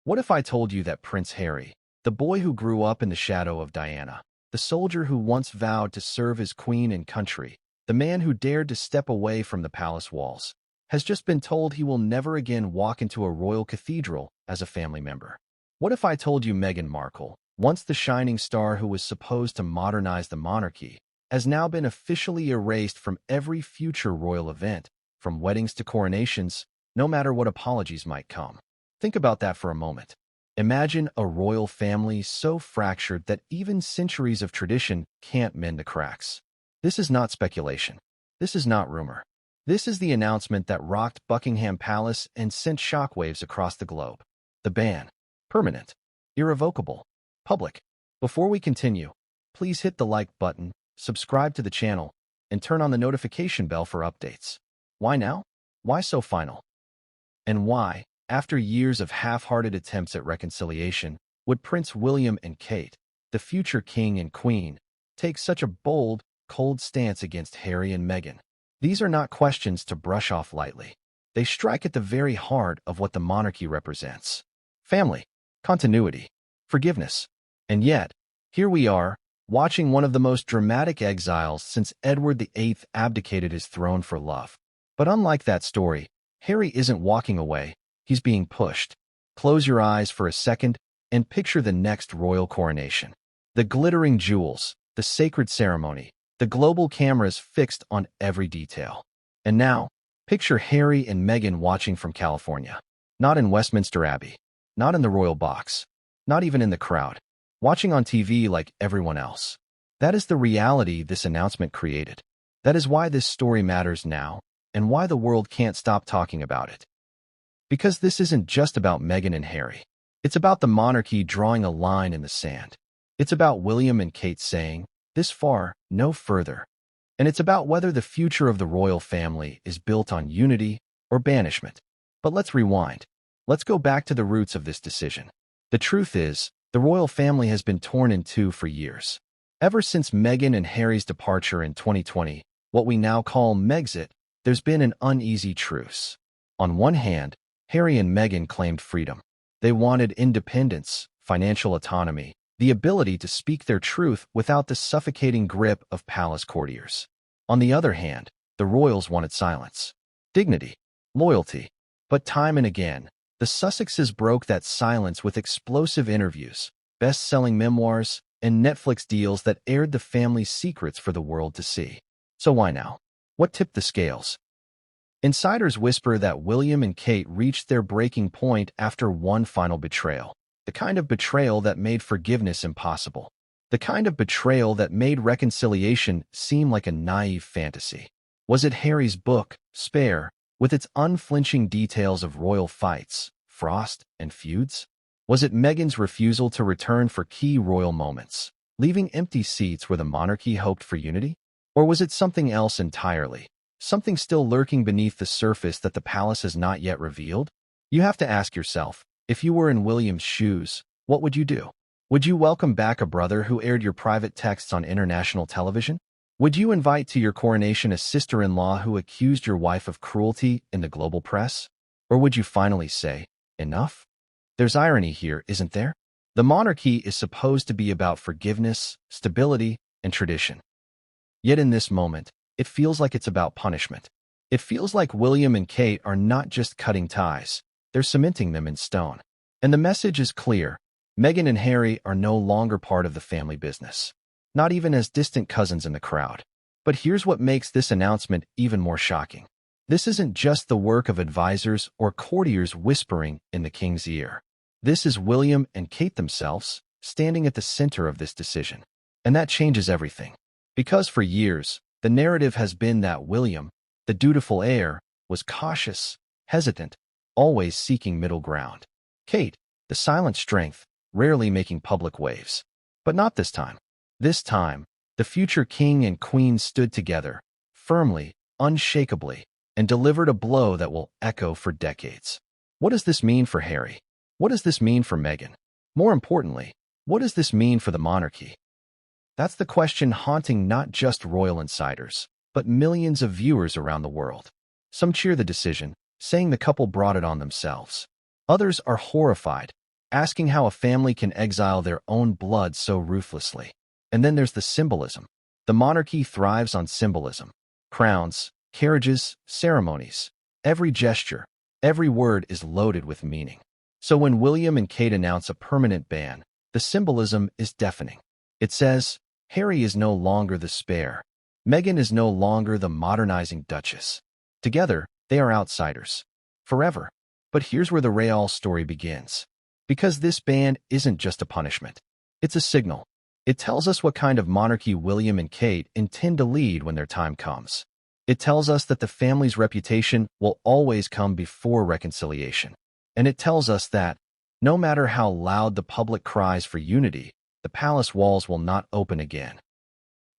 What if I told you that Prince Harry, the boy who grew up in the shadow of Diana, the soldier who once vowed to serve his queen and country, the man who dared to step away from the palace walls, has just been told he will never again walk into a royal cathedral as a family member? What if I told you Meghan Markle, once the shining star who was supposed to modernize the monarchy, has now been officially erased from every future royal event, from weddings to coronations, no matter what apologies might come? Think about that for a moment. Imagine a royal family so fractured that even centuries of tradition can't mend the cracks. This is not speculation. This is not rumor. This is the announcement that rocked Buckingham Palace and sent shockwaves across the globe. The ban. Permanent. Irrevocable. Public. Before we continue, please hit the like button, subscribe to the channel, and turn on the notification bell for updates. Why now? Why so final? And why, after years of half-hearted attempts at reconciliation, would Prince William and Kate, the future king and queen, take such a bold, cold stance against Harry and Meghan? These are not questions to brush off lightly. They strike at the very heart of what the monarchy represents. Family, continuity, forgiveness. And yet, here we are, watching one of the most dramatic exiles since Edward VIII abdicated his throne for love. But unlike that story, Harry isn't walking away, he's being pushed. Close your eyes for a second and picture the next royal coronation. The glittering jewels, the sacred ceremony, the global cameras fixed on every detail. And now, picture Harry and Meghan watching from California. Not in Westminster Abbey, not in the royal box, not even in the crowd, watching on TV like everyone else. That is the reality this announcement created. That is why this story matters now, and why the world can't stop talking about it. Because this isn't just about Meghan and Harry. It's about the monarchy drawing a line in the sand. It's about William and Kate saying, "This far, no further." And it's about whether the future of the royal family is built on unity or banishment. But let's rewind. Let's go back to the roots of this decision. The truth is, the royal family has been torn in two for years. Ever since Meghan and Harry's departure in 2020, what we now call Megxit, there's been an uneasy truce. On one hand, Harry and Meghan claimed freedom. They wanted independence, financial autonomy, the ability to speak their truth without the suffocating grip of palace courtiers. On the other hand, the royals wanted silence, dignity, loyalty. But time and again, the Sussexes broke that silence with explosive interviews, best-selling memoirs, and Netflix deals that aired the family's secrets for the world to see. So why now? What tipped the scales? Insiders whisper that William and Kate reached their breaking point after one final betrayal. The kind of betrayal that made forgiveness impossible. The kind of betrayal that made reconciliation seem like a naive fantasy. Was it Harry's book, Spare, with its unflinching details of royal fights, frost, and feuds? Was it Meghan's refusal to return for key royal moments, leaving empty seats where the monarchy hoped for unity? Or was it something else entirely? Something still lurking beneath the surface that the palace has not yet revealed? You have to ask yourself, if you were in William's shoes, what would you do? Would you welcome back a brother who aired your private texts on international television? Would you invite to your coronation a sister-in-law who accused your wife of cruelty in the global press? Or would you finally say, enough? There's irony here, isn't there? The monarchy is supposed to be about forgiveness, stability, and tradition. Yet in this moment, it feels like it's about punishment. It feels like William and Kate are not just cutting ties, they're cementing them in stone. And the message is clear. Meghan and Harry are no longer part of the family business. Not even as distant cousins in the crowd. But here's what makes this announcement even more shocking. This isn't just the work of advisors or courtiers whispering in the king's ear. This is William and Kate themselves, standing at the center of this decision. And that changes everything. Because for years, the narrative has been that William, the dutiful heir, was cautious, hesitant, always seeking middle ground. Kate, the silent strength, rarely making public waves. But not this time. This time, the future king and queen stood together, firmly, unshakably, and delivered a blow that will echo for decades. What does this mean for Harry? What does this mean for Meghan? More importantly, what does this mean for the monarchy? That's the question haunting not just royal insiders, but millions of viewers around the world. Some cheer the decision, saying the couple brought it on themselves. Others are horrified, asking how a family can exile their own blood so ruthlessly. And then there's the symbolism. The monarchy thrives on symbolism. Crowns, carriages, ceremonies. Every gesture, every word is loaded with meaning. So when William and Kate announce a permanent ban, the symbolism is deafening. It says, Harry is no longer the spare. Meghan is no longer the modernizing duchess. Together, they are outsiders. Forever. But here's where the real story begins. Because this ban isn't just a punishment. It's a signal. It tells us what kind of monarchy William and Kate intend to lead when their time comes. It tells us that the family's reputation will always come before reconciliation. And it tells us that, no matter how loud the public cries for unity, the palace walls will not open again.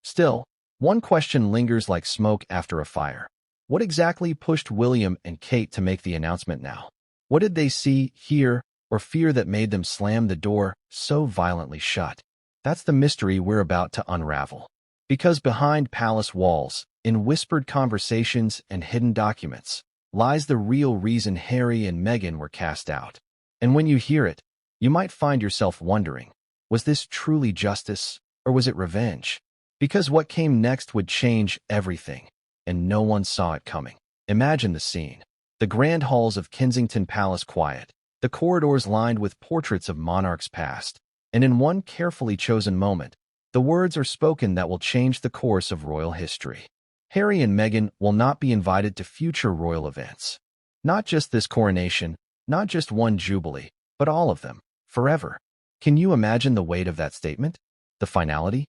Still, one question lingers like smoke after a fire. What exactly pushed William and Kate to make the announcement now? What did they see, hear, or fear that made them slam the door so violently shut? That's the mystery we're about to unravel. Because behind palace walls, in whispered conversations and hidden documents, lies the real reason Harry and Meghan were cast out. And when you hear it, you might find yourself wondering, was this truly justice, or was it revenge? Because what came next would change everything, and no one saw it coming. Imagine the scene. The grand halls of Kensington Palace quiet, the corridors lined with portraits of monarchs past, and in one carefully chosen moment, the words are spoken that will change the course of royal history. Harry and Meghan will not be invited to future royal events. Not just this coronation, not just one jubilee, but all of them, forever. Can you imagine the weight of that statement? The finality?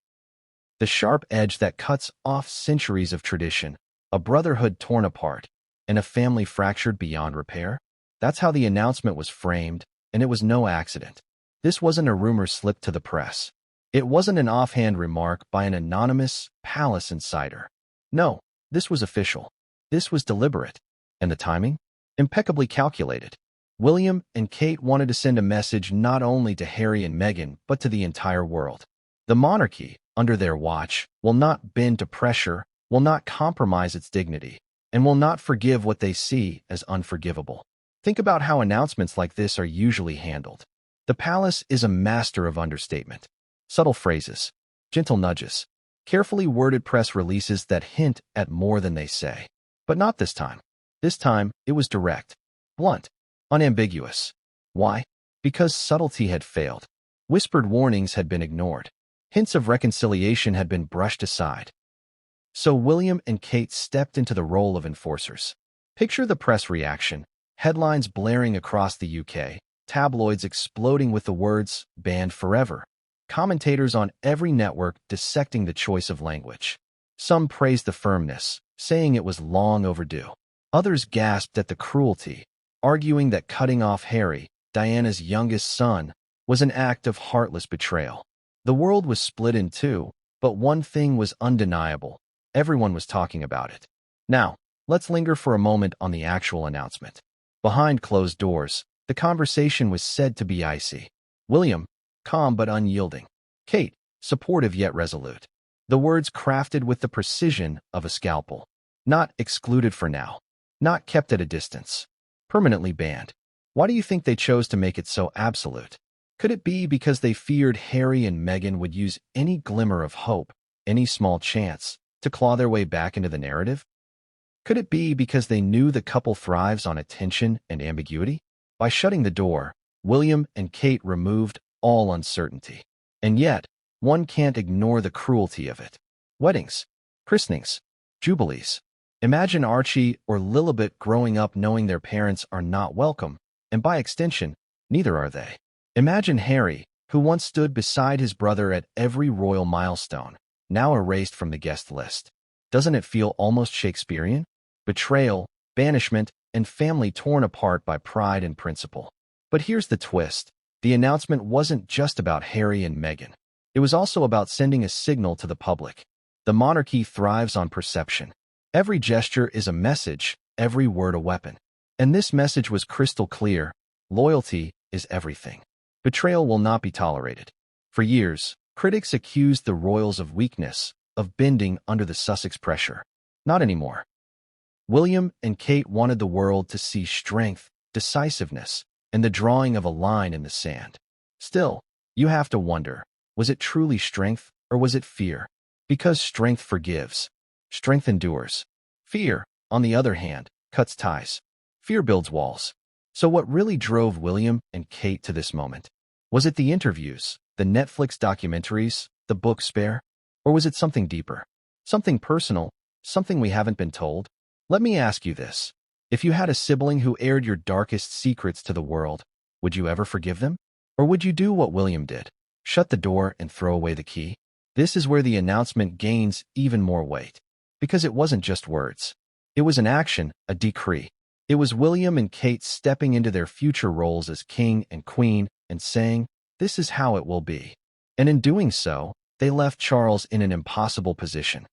The sharp edge that cuts off centuries of tradition, a brotherhood torn apart, and a family fractured beyond repair? That's how the announcement was framed, and it was no accident. This wasn't a rumor slipped to the press. It wasn't an offhand remark by an anonymous palace insider. No, this was official. This was deliberate. And the timing? Impeccably calculated. William and Kate wanted to send a message not only to Harry and Meghan, but to the entire world. The monarchy, under their watch, will not bend to pressure, will not compromise its dignity, and will not forgive what they see as unforgivable. Think about how announcements like this are usually handled. The palace is a master of understatement. Subtle phrases, gentle nudges, carefully worded press releases that hint at more than they say. But not this time. This time, it was direct, blunt, unambiguous. Why? Because subtlety had failed. Whispered warnings had been ignored. Hints of reconciliation had been brushed aside. So William and Kate stepped into the role of enforcers. Picture the press reaction, headlines blaring across the UK, tabloids exploding with the words, banned forever. Commentators on every network dissecting the choice of language. Some praised the firmness, saying it was long overdue. Others gasped at the cruelty, arguing that cutting off Harry, Diana's youngest son, was an act of heartless betrayal. The world was split in two, but one thing was undeniable. Everyone was talking about it. Now, let's linger for a moment on the actual announcement. Behind closed doors, the conversation was said to be icy. William, calm but unyielding. Kate, supportive yet resolute. The words crafted with the precision of a scalpel. Not excluded for now. Not kept at a distance. Permanently banned. Why do you think they chose to make it so absolute? Could it be because they feared Harry and Meghan would use any glimmer of hope, any small chance, to claw their way back into the narrative? Could it be because they knew the couple thrives on attention and ambiguity? By shutting the door, William and Kate removed all uncertainty. And yet, one can't ignore the cruelty of it. Weddings, christenings, jubilees. Imagine Archie or Lilibet growing up knowing their parents are not welcome, and by extension, neither are they. Imagine Harry, who once stood beside his brother at every royal milestone, now erased from the guest list. Doesn't it feel almost Shakespearean? Betrayal, banishment, and family torn apart by pride and principle. But here's the twist. The announcement wasn't just about Harry and Meghan. It was also about sending a signal to the public. The monarchy thrives on perception. Every gesture is a message, every word a weapon. And this message was crystal clear. Loyalty is everything. Betrayal will not be tolerated. For years, critics accused the royals of weakness, of bending under the Sussex pressure. Not anymore. William and Kate wanted the world to see strength, decisiveness, and the drawing of a line in the sand. Still, you have to wonder, was it truly strength or was it fear? Because strength forgives. Strength endures. Fear, on the other hand, cuts ties. Fear builds walls. So what really drove William and Kate to this moment? Was it the interviews, the Netflix documentaries, the book Spare? Or was it something deeper? Something personal? Something we haven't been told? Let me ask you this. If you had a sibling who aired your darkest secrets to the world, would you ever forgive them? Or would you do what William did? Shut the door and throw away the key? This is where the announcement gains even more weight. Because it wasn't just words. It was an action, a decree. It was William and Kate stepping into their future roles as king and queen and saying, "This is how it will be." And in doing so, they left Charles in an impossible position.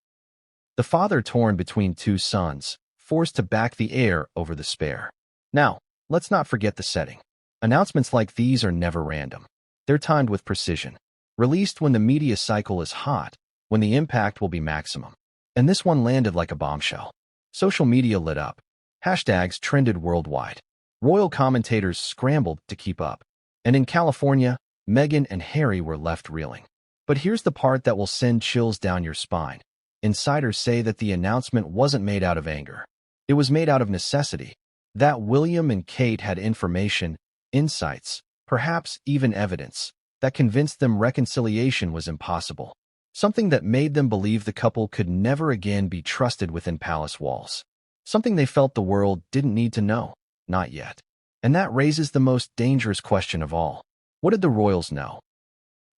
The father torn between two sons, forced to back the heir over the spare. Now, let's not forget the setting. Announcements like these are never random. They're timed with precision. Released when the media cycle is hot, when the impact will be maximum. And this one landed like a bombshell. Social media lit up. Hashtags trended worldwide. Royal commentators scrambled to keep up. And in California, Meghan and Harry were left reeling. But here's the part that will send chills down your spine. Insiders say that the announcement wasn't made out of anger. It was made out of necessity. That William and Kate had information, insights, perhaps even evidence, that convinced them reconciliation was impossible. Something that made them believe the couple could never again be trusted within palace walls. Something they felt the world didn't need to know, not yet. And that raises the most dangerous question of all. What did the royals know?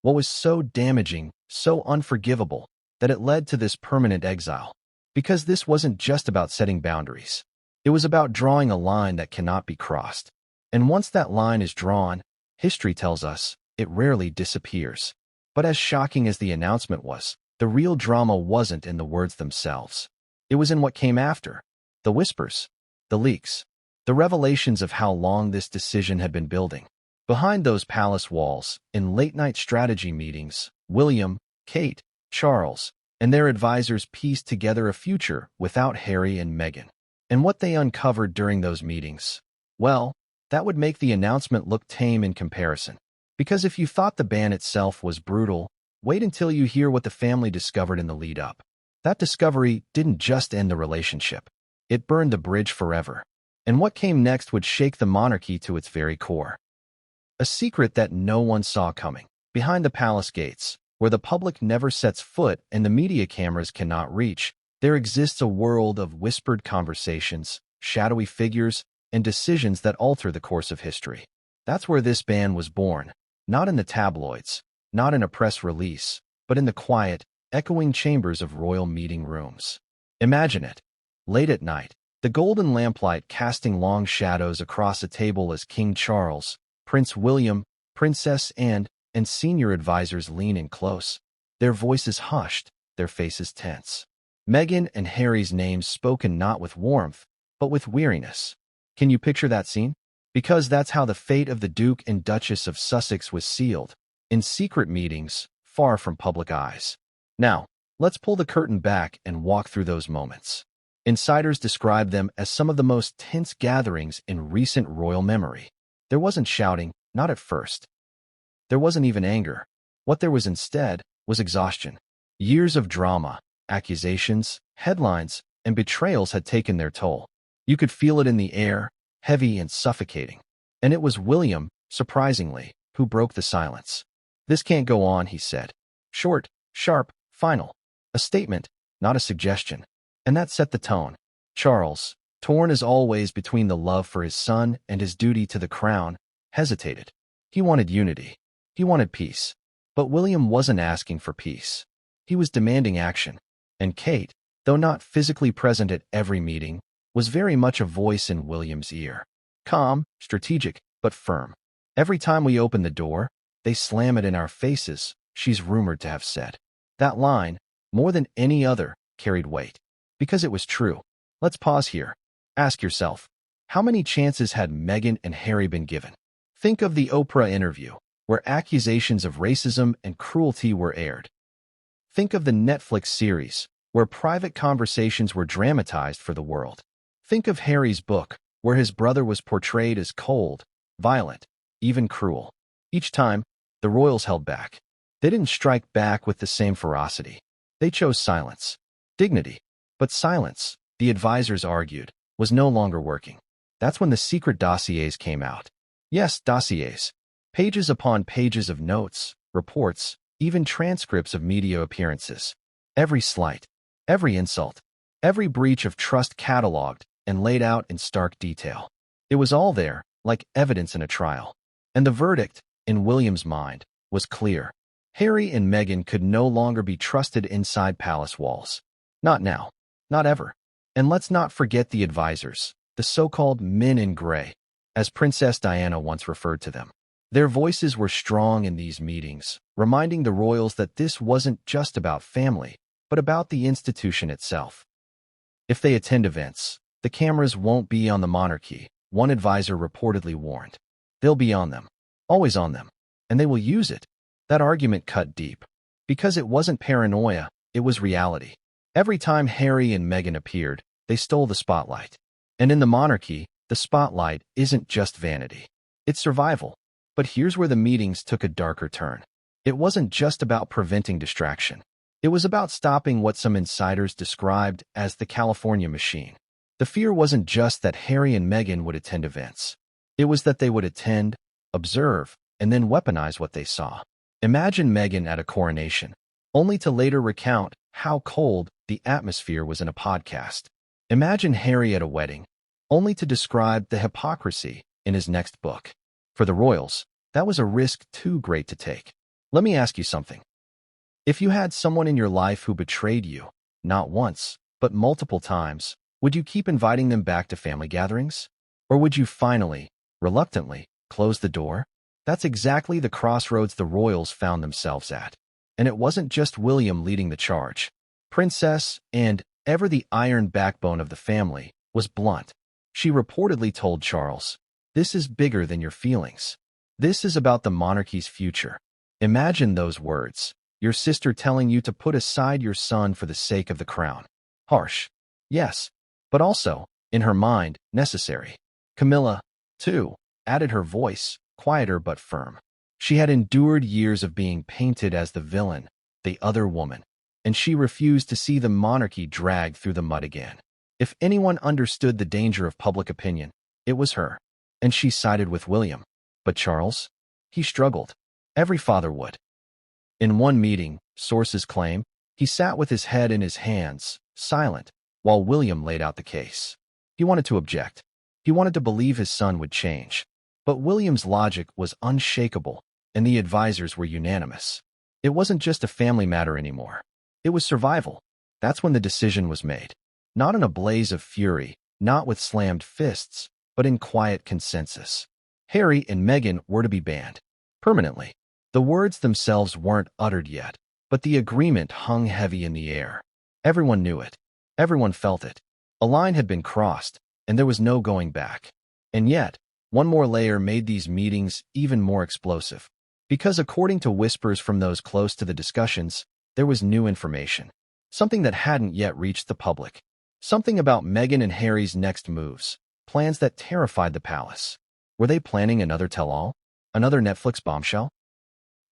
What was so damaging, so unforgivable, that it led to this permanent exile? Because this wasn't just about setting boundaries. It was about drawing a line that cannot be crossed. And once that line is drawn, history tells us, it rarely disappears. But as shocking as the announcement was, the real drama wasn't in the words themselves. It was in what came after. The whispers, the leaks, the revelations of how long this decision had been building. Behind those palace walls, in late-night strategy meetings, William, Kate, Charles, and their advisors pieced together a future without Harry and Meghan. And what they uncovered during those meetings, well, that would make the announcement look tame in comparison. Because if you thought the ban itself was brutal, wait until you hear what the family discovered in the lead-up. That discovery didn't just end the relationship. It burned the bridge forever. And what came next would shake the monarchy to its very core. A secret that no one saw coming. Behind the palace gates, where the public never sets foot and the media cameras cannot reach, there exists a world of whispered conversations, shadowy figures, and decisions that alter the course of history. That's where this ban was born. Not in the tabloids, not in a press release, but in the quiet, echoing chambers of royal meeting rooms. Imagine it. Late at night, the golden lamplight casting long shadows across a table as King Charles, Prince William, Princess Anne, and senior advisors lean in close. Their voices hushed, their faces tense. Meghan and Harry's names spoken not with warmth, but with weariness. Can you picture that scene? Because that's how the fate of the Duke and Duchess of Sussex was sealed, in secret meetings, far from public eyes. Now, let's pull the curtain back and walk through those moments. Insiders describe them as some of the most tense gatherings in recent royal memory. There wasn't shouting, not at first. There wasn't even anger. What there was instead was exhaustion. Years of drama, accusations, headlines, and betrayals had taken their toll. You could feel it in the air, heavy and suffocating. And it was William, surprisingly, who broke the silence. "This can't go on," he said. Short, sharp, final. A statement, not a suggestion. And that set the tone. Charles, torn as always between the love for his son and his duty to the crown, hesitated. He wanted unity. He wanted peace. But William wasn't asking for peace. He was demanding action. And Kate, though not physically present at every meeting, was very much a voice in William's ear. Calm, strategic, but firm. "Every time we open the door, they slam it in our faces," she's rumored to have said. That line, more than any other, carried weight. Because it was true. Let's pause here. Ask yourself, how many chances had Meghan and Harry been given? Think of the Oprah interview, where accusations of racism and cruelty were aired. Think of the Netflix series, where private conversations were dramatized for the world. Think of Harry's book, where his brother was portrayed as cold, violent, even cruel. Each time, the royals held back. They didn't strike back with the same ferocity. They chose silence. Dignity. But silence, the advisors argued, was no longer working. That's when the secret dossiers came out. Yes, dossiers. Pages upon pages of notes, reports, even transcripts of media appearances. Every slight, every insult, every breach of trust cataloged and laid out in stark detail. It was all there, like evidence in a trial. And the verdict, in William's mind, was clear. Harry and Meghan could no longer be trusted inside palace walls. Not now. Not ever. And let's not forget the advisors, the so-called men in gray, as Princess Diana once referred to them. Their voices were strong in these meetings, reminding the royals that this wasn't just about family, but about the institution itself. If they attend events, the cameras won't be on the monarchy, one advisor reportedly warned. They'll be on them, always on them, and they will use it. That argument cut deep. Because it wasn't paranoia, it was reality. Every time Harry and Meghan appeared, they stole the spotlight. And in the monarchy, the spotlight isn't just vanity. It's survival. But here's where the meetings took a darker turn. It wasn't just about preventing distraction. It was about stopping what some insiders described as the California machine. The fear wasn't just that Harry and Meghan would attend events. It was that they would attend, observe, and then weaponize what they saw. Imagine Meghan at a coronation, only to later recount how cold the atmosphere was in a podcast. Imagine Harry at a wedding, only to describe the hypocrisy in his next book. For the royals, that was a risk too great to take. Let me ask you something. If you had someone in your life who betrayed you, not once, but multiple times, would you keep inviting them back to family gatherings? Or would you finally, reluctantly, close the door? That's exactly the crossroads the royals found themselves at. And it wasn't just William leading the charge. Princess, and ever the iron backbone of the family, was blunt. She reportedly told Charles, "This is bigger than your feelings. This is about the monarchy's future." Imagine those words. Your sister telling you to put aside your son for the sake of the crown. Harsh. Yes. But also, in her mind, necessary. Camilla, too, added her voice, quieter but firm. She had endured years of being painted as the villain, the other woman, and she refused to see the monarchy dragged through the mud again. If anyone understood the danger of public opinion, it was her. And she sided with William. But Charles? He struggled. Every father would. In one meeting, sources claim, he sat with his head in his hands, silent, while William laid out the case. He wanted to object. He wanted to believe his son would change. But William's logic was unshakable, and the advisors were unanimous. It wasn't just a family matter anymore. It was survival. That's when the decision was made. Not in a blaze of fury, not with slammed fists, but in quiet consensus. Harry and Meghan were to be banned. Permanently. The words themselves weren't uttered yet, but the agreement hung heavy in the air. Everyone knew it. Everyone felt it. A line had been crossed, and there was no going back. And yet, one more layer made these meetings even more explosive. Because according to whispers from those close to the discussions, there was new information. Something that hadn't yet reached the public. Something about Meghan and Harry's next moves. Plans that terrified the palace. Were they planning another tell-all? Another Netflix bombshell?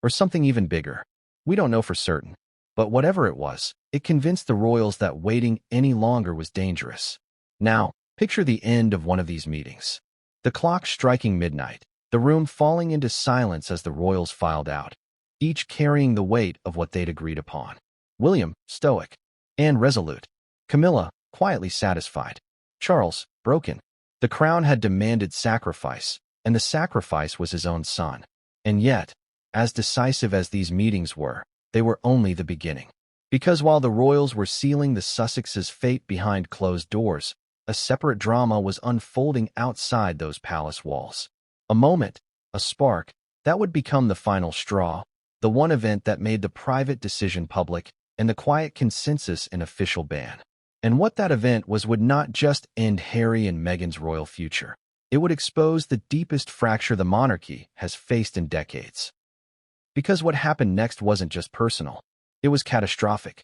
Or something even bigger? We don't know for certain. But whatever it was, it convinced the royals that waiting any longer was dangerous. Now, picture the end of one of these meetings. The clock striking midnight, the room falling into silence as the royals filed out, each carrying the weight of what they'd agreed upon. William, stoic. Anne, resolute. Camilla, quietly satisfied. Charles, broken. The crown had demanded sacrifice, and the sacrifice was his own son. And yet, as decisive as these meetings were, they were only the beginning. Because while the royals were sealing the Sussexes' fate behind closed doors, a separate drama was unfolding outside those palace walls. A moment, a spark, that would become the final straw, the one event that made the private decision public and the quiet consensus an official ban. And what that event was would not just end Harry and Meghan's royal future. It would expose the deepest fracture the monarchy has faced in decades. Because what happened next wasn't just personal. It was catastrophic.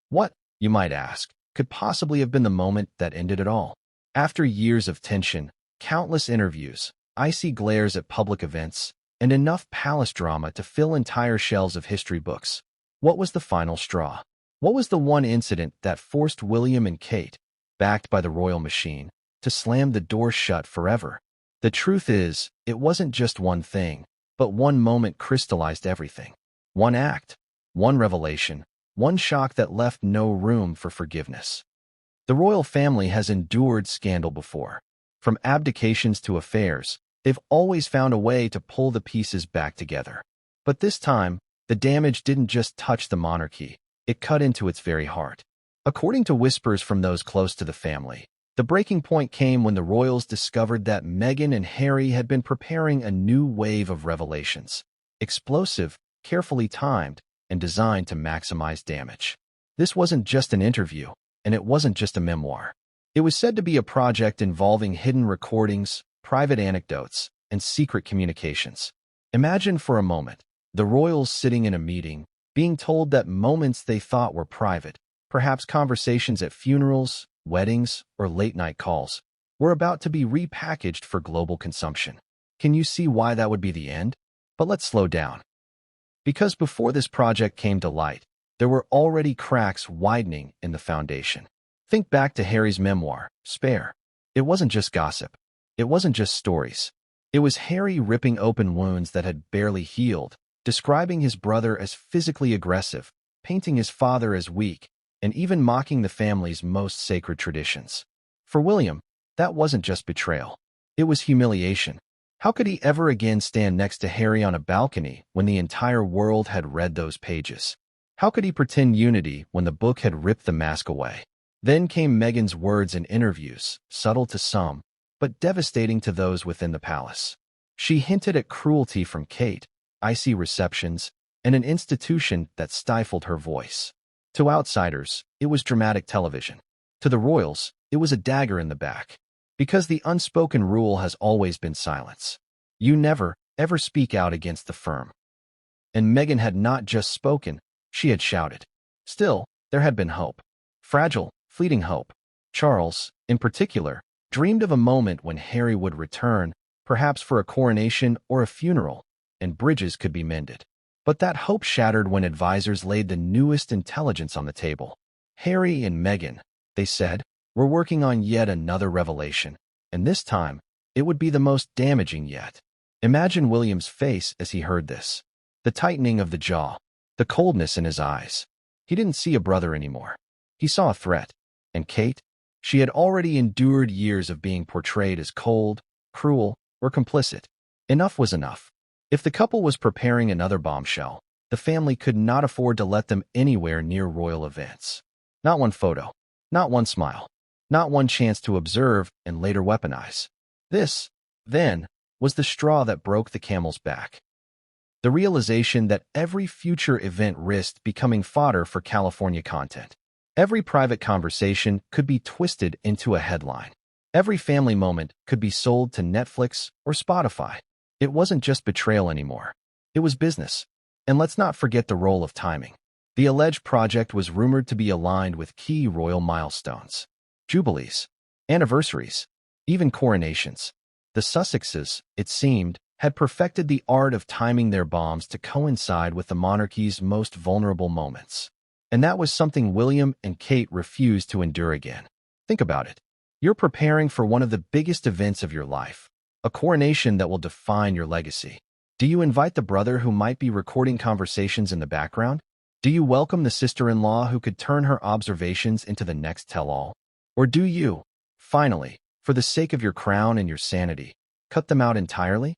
What, you might ask, could possibly have been the moment that ended it all? After years of tension, countless interviews, icy glares at public events, and enough palace drama to fill entire shelves of history books. What was the final straw? What was the one incident that forced William and Kate, backed by the royal machine, to slam the door shut forever? The truth is, it wasn't just one thing, but one moment crystallized everything. One act, one revelation, one shock that left no room for forgiveness. The royal family has endured scandal before. From abdications to affairs, they've always found a way to pull the pieces back together. But this time, the damage didn't just touch the monarchy, it cut into its very heart. According to whispers from those close to the family, the breaking point came when the royals discovered that Meghan and Harry had been preparing a new wave of revelations. Explosive, carefully timed, and designed to maximize damage. This wasn't just an interview, and it wasn't just a memoir. It was said to be a project involving hidden recordings, private anecdotes, and secret communications. Imagine for a moment the royals sitting in a meeting, being told that moments they thought were private, perhaps conversations at funerals, weddings, or late-night calls, were about to be repackaged for global consumption. Can you see why that would be the end? But let's slow down. Because before this project came to light, there were already cracks widening in the foundation. Think back to Harry's memoir, Spare. It wasn't just gossip. It wasn't just stories. It was Harry ripping open wounds that had barely healed, describing his brother as physically aggressive, painting his father as weak, and even mocking the family's most sacred traditions. For William, that wasn't just betrayal. It was humiliation. How could he ever again stand next to Harry on a balcony when the entire world had read those pages? How could he pretend unity when the book had ripped the mask away? Then came Meghan's words in interviews, subtle to some, but devastating to those within the palace. She hinted at cruelty from Kate, icy receptions, and an institution that stifled her voice. To outsiders, it was dramatic television. To the royals, it was a dagger in the back. Because the unspoken rule has always been silence. You never, ever speak out against the firm. And Meghan had not just spoken, she had shouted. Still, there had been hope. Fragile, fleeting hope. Charles, in particular, dreamed of a moment when Harry would return, perhaps for a coronation or a funeral, and bridges could be mended. But that hope shattered when advisors laid the newest intelligence on the table. Harry and Meghan, they said, were working on yet another revelation, and this time, it would be the most damaging yet. Imagine William's face as he heard this. The tightening of the jaw, the coldness in his eyes. He didn't see a brother anymore. He saw a threat. And Kate? She had already endured years of being portrayed as cold, cruel, or complicit. Enough was enough. If the couple was preparing another bombshell, the family could not afford to let them anywhere near royal events. Not one photo. Not one smile. Not one chance to observe and later weaponize. This, then, was the straw that broke the camel's back. The realization that every future event risked becoming fodder for California content. Every private conversation could be twisted into a headline. Every family moment could be sold to Netflix or Spotify. It wasn't just betrayal anymore. It was business. And let's not forget the role of timing. The alleged project was rumored to be aligned with key royal milestones. Jubilees, anniversaries, even coronations. The Sussexes, it seemed, had perfected the art of timing their bombs to coincide with the monarchy's most vulnerable moments. And that was something William and Kate refused to endure again. Think about it. You're preparing for one of the biggest events of your life, a coronation that will define your legacy. Do you invite the brother who might be recording conversations in the background? Do you welcome the sister-in-law who could turn her observations into the next tell-all? Or do you, finally, for the sake of your crown and your sanity, cut them out entirely?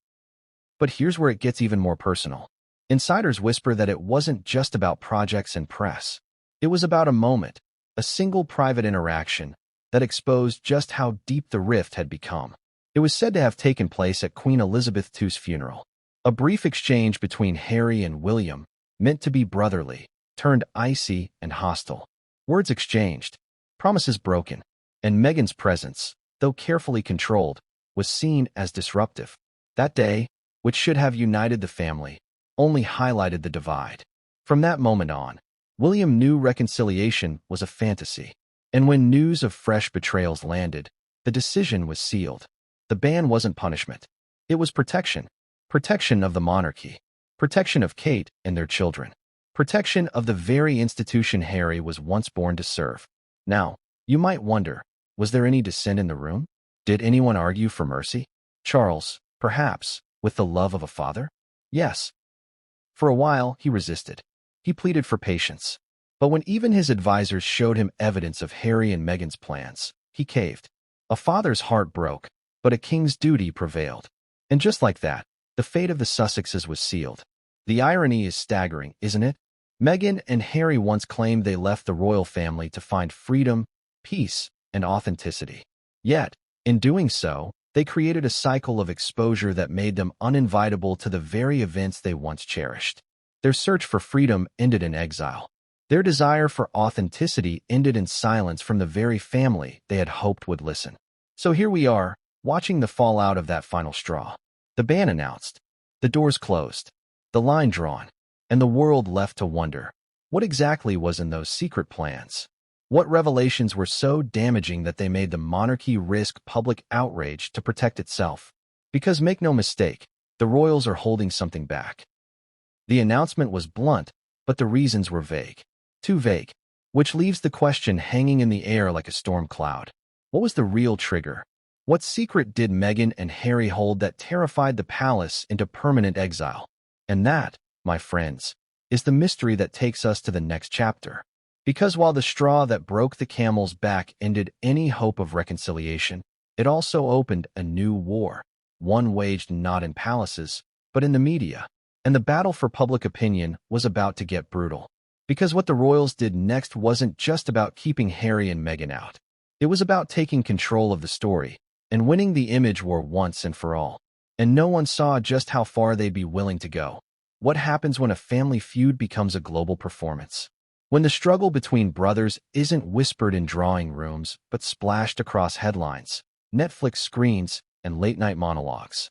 But here's where it gets even more personal. Insiders whisper that it wasn't just about projects and press. It was about a moment, a single private interaction, that exposed just how deep the rift had become. It was said to have taken place at Queen Elizabeth II's funeral. A brief exchange between Harry and William, meant to be brotherly, turned icy and hostile. Words exchanged, promises broken, and Meghan's presence, though carefully controlled, was seen as disruptive. That day, which should have united the family, only highlighted the divide. From that moment on, William knew reconciliation was a fantasy. And when news of fresh betrayals landed, the decision was sealed. The ban wasn't punishment. It was protection. Protection of the monarchy. Protection of Kate and their children. Protection of the very institution Harry was once born to serve. Now, you might wonder, was there any dissent in the room? Did anyone argue for mercy? Charles, perhaps, with the love of a father? Yes. For a while, he resisted. He pleaded for patience. But when even his advisors showed him evidence of Harry and Meghan's plans, he caved. A father's heart broke, but a king's duty prevailed. And just like that, the fate of the Sussexes was sealed. The irony is staggering, isn't it? Meghan and Harry once claimed they left the royal family to find freedom, peace, and authenticity. Yet, in doing so, they created a cycle of exposure that made them uninvitable to the very events they once cherished. Their search for freedom ended in exile. Their desire for authenticity ended in silence from the very family they had hoped would listen. So here we are, watching the fallout of that final straw. The ban announced, the doors closed, the line drawn, and the world left to wonder, what exactly was in those secret plans? What revelations were so damaging that they made the monarchy risk public outrage to protect itself? Because make no mistake, the royals are holding something back. The announcement was blunt, but the reasons were vague. Too vague, which leaves the question hanging in the air like a storm cloud. What was the real trigger? What secret did Meghan and Harry hold that terrified the palace into permanent exile? And that, my friends, is the mystery that takes us to the next chapter. Because while the straw that broke the camel's back ended any hope of reconciliation, it also opened a new war, one waged not in palaces, but in the media. And the battle for public opinion was about to get brutal. Because what the royals did next wasn't just about keeping Harry and Meghan out. It was about taking control of the story and winning the image war once and for all. And no one saw just how far they'd be willing to go. What happens when a family feud becomes a global performance? When the struggle between brothers isn't whispered in drawing rooms, but splashed across headlines, Netflix screens, and late-night monologues.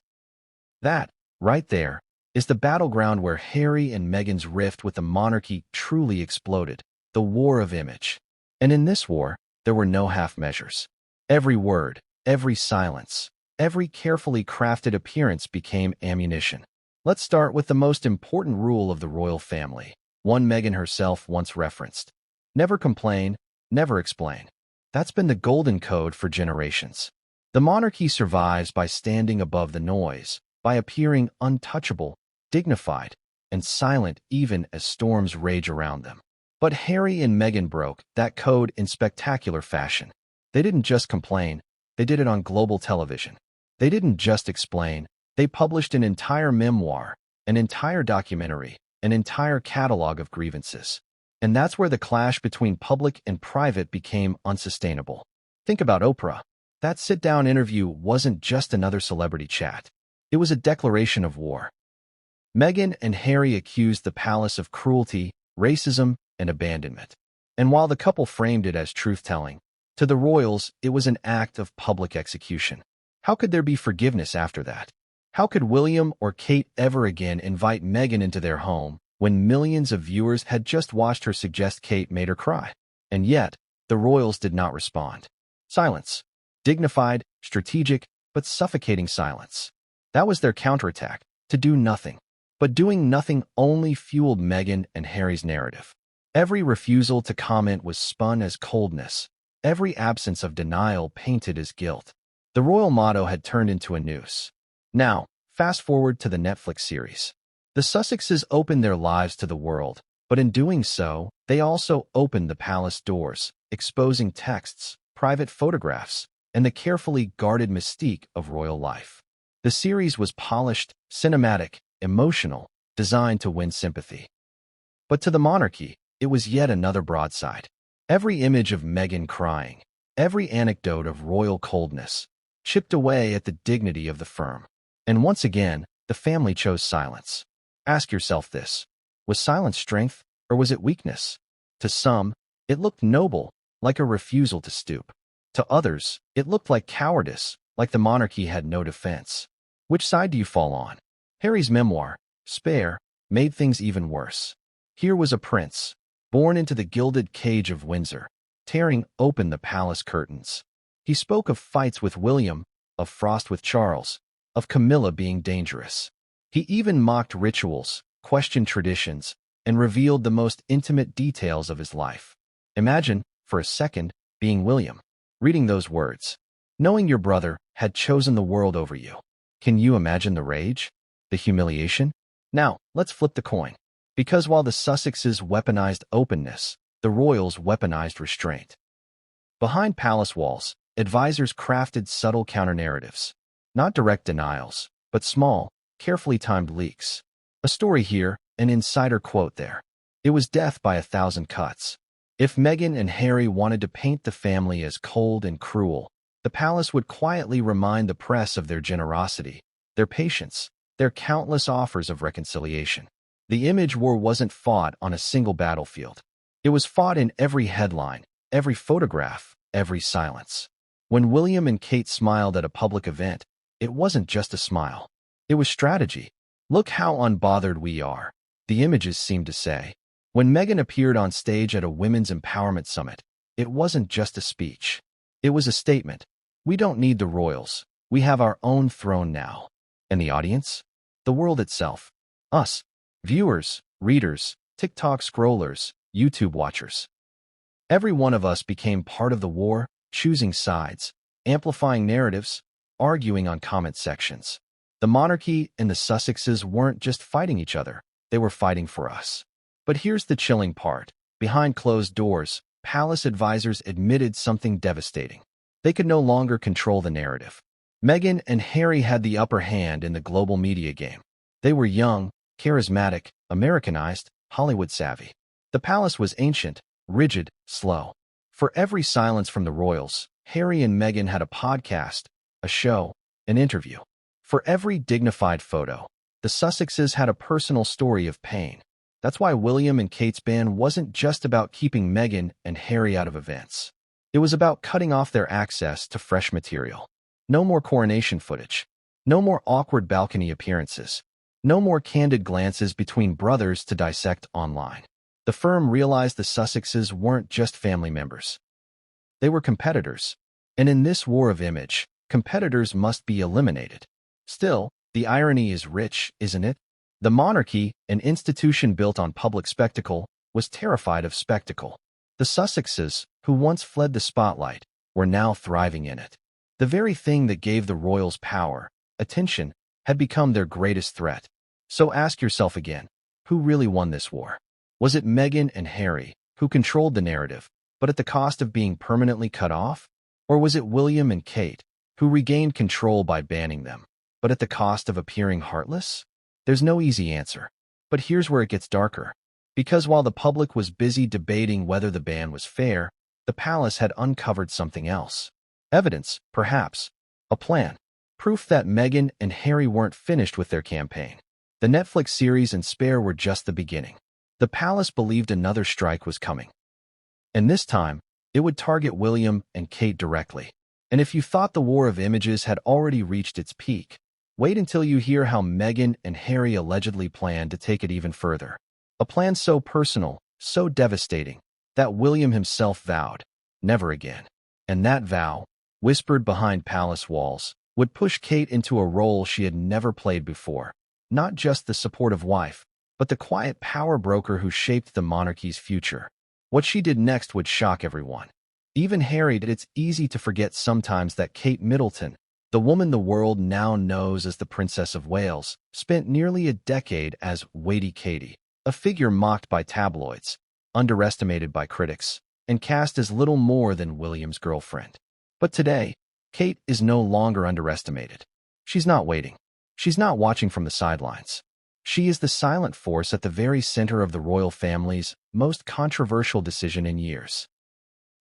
That, right there, is the battleground where Harry and Meghan's rift with the monarchy truly exploded, the war of image. And in this war, there were no half measures. Every word, every silence, every carefully crafted appearance became ammunition. Let's start with the most important rule of the royal family, one Meghan herself once referenced. Never complain, never explain. That's been the golden code for generations. The monarchy survives by standing above the noise, by appearing untouchable, dignified, and silent even as storms rage around them. But Harry and Meghan broke that code in spectacular fashion. They didn't just complain, they did it on global television. They didn't just explain, they published an entire memoir, an entire documentary, an entire catalog of grievances. And that's where the clash between public and private became unsustainable. Think about Oprah. That sit-down interview wasn't just another celebrity chat. It was a declaration of war. Meghan and Harry accused the palace of cruelty, racism, and abandonment. And while the couple framed it as truth-telling, to the royals it was an act of public execution. How could there be forgiveness after that? How could William or Kate ever again invite Meghan into their home when millions of viewers had just watched her suggest Kate made her cry? And yet, the royals did not respond. Silence. Dignified, strategic, but suffocating silence. That was their counterattack, to do nothing. But doing nothing only fueled Meghan and Harry's narrative. Every refusal to comment was spun as coldness. Every absence of denial painted as guilt. The royal motto had turned into a noose. Now, fast forward to the Netflix series. The Sussexes opened their lives to the world, but in doing so, they also opened the palace doors, exposing texts, private photographs, and the carefully guarded mystique of royal life. The series was polished, cinematic, emotional, designed to win sympathy. But to the monarchy, it was yet another broadside. Every image of Meghan crying, every anecdote of royal coldness, chipped away at the dignity of the firm. And once again, the family chose silence. Ask yourself this: was silence strength, or was it weakness? To some, it looked noble, like a refusal to stoop. To others, it looked like cowardice, like the monarchy had no defense. Which side do you fall on? Harry's memoir, Spare, made things even worse. Here was a prince, born into the gilded cage of Windsor, tearing open the palace curtains. He spoke of fights with William, of frost with Charles, of Camilla being dangerous. He even mocked rituals, questioned traditions, and revealed the most intimate details of his life. Imagine, for a second, being William, reading those words, knowing your brother had chosen the world over you. Can you imagine the rage? The humiliation? Now, let's flip the coin. Because while the Sussexes weaponized openness, the royals weaponized restraint. Behind palace walls, advisors crafted subtle counter-narratives. Not direct denials, but small, carefully timed leaks. A story here, an insider quote there. It was death by 1,000 cuts. If Meghan and Harry wanted to paint the family as cold and cruel, the palace would quietly remind the press of their generosity, their patience, their countless offers of reconciliation. The image war wasn't fought on a single battlefield. It was fought in every headline, every photograph, every silence. When William and Kate smiled at a public event, it wasn't just a smile. It was strategy. Look how unbothered we are, the images seemed to say. When Meghan appeared on stage at a women's empowerment summit, it wasn't just a speech. It was a statement. We don't need the royals. We have our own throne now. And the audience? The world itself. Us. Viewers, readers, TikTok scrollers, YouTube watchers. Every one of us became part of the war, choosing sides, amplifying narratives, arguing on comment sections. The monarchy and the Sussexes weren't just fighting each other, they were fighting for us. But here's the chilling part. Behind closed doors, palace advisors admitted something devastating. They could no longer control the narrative. Meghan and Harry had the upper hand in the global media game. They were young, charismatic, Americanized, Hollywood-savvy. The palace was ancient, rigid, slow. For every silence from the royals, Harry and Meghan had a podcast, a show, an interview. For every dignified photo, the Sussexes had a personal story of pain. That's why William and Kate's ban wasn't just about keeping Meghan and Harry out of events. It was about cutting off their access to fresh material. No more coronation footage. No more awkward balcony appearances. No more candid glances between brothers to dissect online. The firm realized the Sussexes weren't just family members. They were competitors. And in this war of image, competitors must be eliminated. Still, the irony is rich, isn't it? The monarchy, an institution built on public spectacle, was terrified of spectacle. The Sussexes, who once fled the spotlight, were now thriving in it. The very thing that gave the royals power, attention, had become their greatest threat. So ask yourself again, who really won this war? Was it Meghan and Harry, who controlled the narrative, but at the cost of being permanently cut off? Or was it William and Kate, who regained control by banning them, but at the cost of appearing heartless? There's no easy answer. But here's where it gets darker. Because while the public was busy debating whether the ban was fair, the palace had uncovered something else. Evidence, perhaps. A plan. Proof that Meghan and Harry weren't finished with their campaign. The Netflix series and Spare were just the beginning. The palace believed another strike was coming. And this time, it would target William and Kate directly. And if you thought the war of images had already reached its peak, wait until you hear how Meghan and Harry allegedly planned to take it even further. A plan so personal, so devastating, that William himself vowed, never again. And that vow, whispered behind palace walls, would push Kate into a role she had never played before. Not just the supportive wife, but the quiet power broker who shaped the monarchy's future. What she did next would shock everyone. Even Harry did. It's easy to forget sometimes that Kate Middleton, the woman the world now knows as the Princess of Wales, spent nearly a decade as Weighty Katie, a figure mocked by tabloids, underestimated by critics, and cast as little more than William's girlfriend. But today, Kate is no longer underestimated. She's not waiting. She's not watching from the sidelines. She is the silent force at the very center of the royal family's most controversial decision in years.